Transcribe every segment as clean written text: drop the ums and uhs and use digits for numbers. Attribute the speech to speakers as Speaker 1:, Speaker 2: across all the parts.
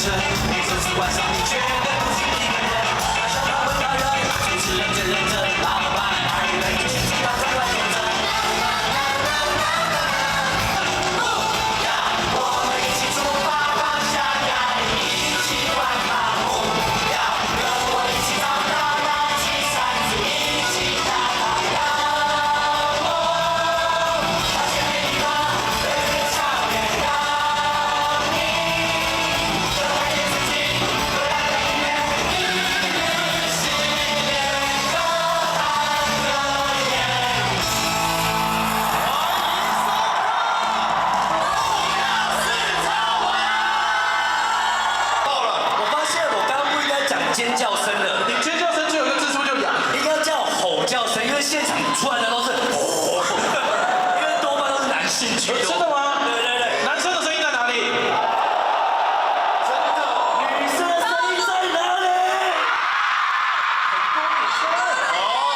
Speaker 1: 晨，每周四晚上你绝对不是一个人。大小他问大人，主持人最认真，老板爱人就心情放在外面着。不要，我们一起出发，放下压力，一起玩吧。不要，跟我一起长大，拿起扇子，一起打太阳。发现每一个对着笑脸让你更改变自己，未来的一面，一是连个大的眼。我发现我刚刚不应该讲尖叫声的，
Speaker 2: 你尖叫声就有一个字数就痒。
Speaker 1: 应该叫吼叫声，因为现场出来的都是吼，因为多半都是男性居多。
Speaker 2: 真的吗？
Speaker 1: 对对对，
Speaker 2: 男生的声音在哪里？
Speaker 1: 真的，女生的声音在哪里？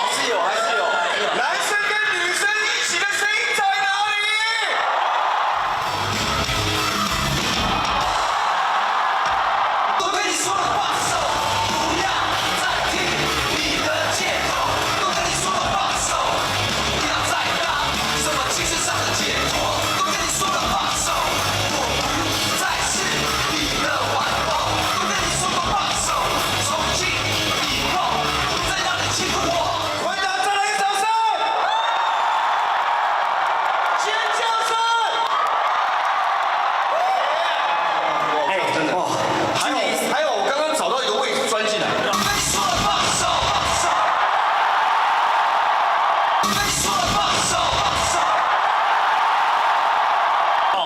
Speaker 1: 还是有，还是有。
Speaker 2: 男生跟女生一起的声音在哪里？
Speaker 1: 都跟你说了放手，不要再听你的借口。都跟你说了放手，不要再当什么情绪上的解脱。都跟你说了放手，我不再是你的玩偶。都跟你说过放手，从今以后不再让你欺负我。
Speaker 2: 馆长，再来一个掌声！尖叫声！
Speaker 1: 哎，真的哦，
Speaker 2: 还有，我刚刚找到一个位置钻进来。
Speaker 1: 都跟你说了放手，放手。都跟你说了放手，放手。哦，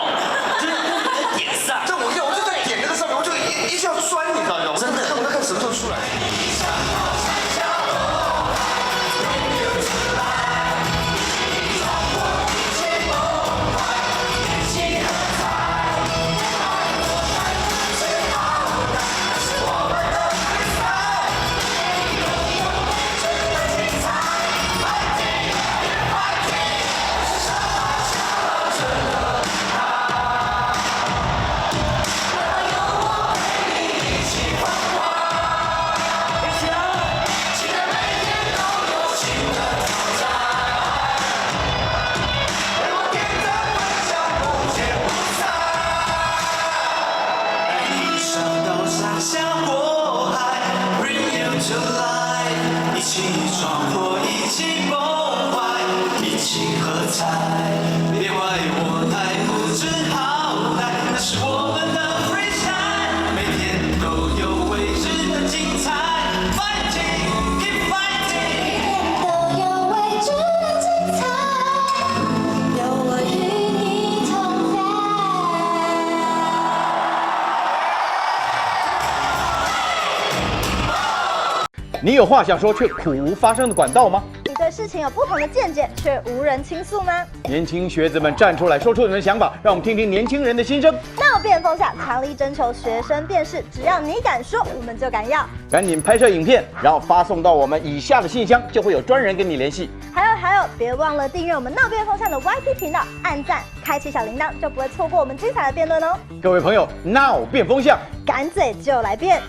Speaker 1: 就是在点上。
Speaker 2: 这我就在点那个上面，我就一下钻，你知道吗？
Speaker 1: 真的
Speaker 2: 我在看什么时候出来。
Speaker 1: 一上刀山下火海 ，Bring you to life， 一起闯祸，一起崩坏，一起喝彩。别怪我太不知好歹，那是我们的 freestyle， 每天都有未知的精彩。Fighting, keep fighting。
Speaker 3: 都有未知的精彩，有我与你同在。
Speaker 4: 你有话想说却苦无发声的管道吗？
Speaker 3: 你对事情有不同的见解，却无人倾诉吗？
Speaker 4: 年轻学子们站出来，说出你们的想法，让我们听听年轻人的心声。
Speaker 3: 闹辩风下强力征求学生辨识，只要你敢说，我们就敢要。
Speaker 4: 赶紧拍摄影片，然后发送到我们以下的信箱，就会有专人跟你联系。
Speaker 3: 还有，别忘了订阅我们闹辩风向的 YT 频道，按赞，开启小铃铛，就不会错过我们精彩的辩论哦。
Speaker 4: 各位朋友，闹变风向，
Speaker 3: 敢嘴就来辩。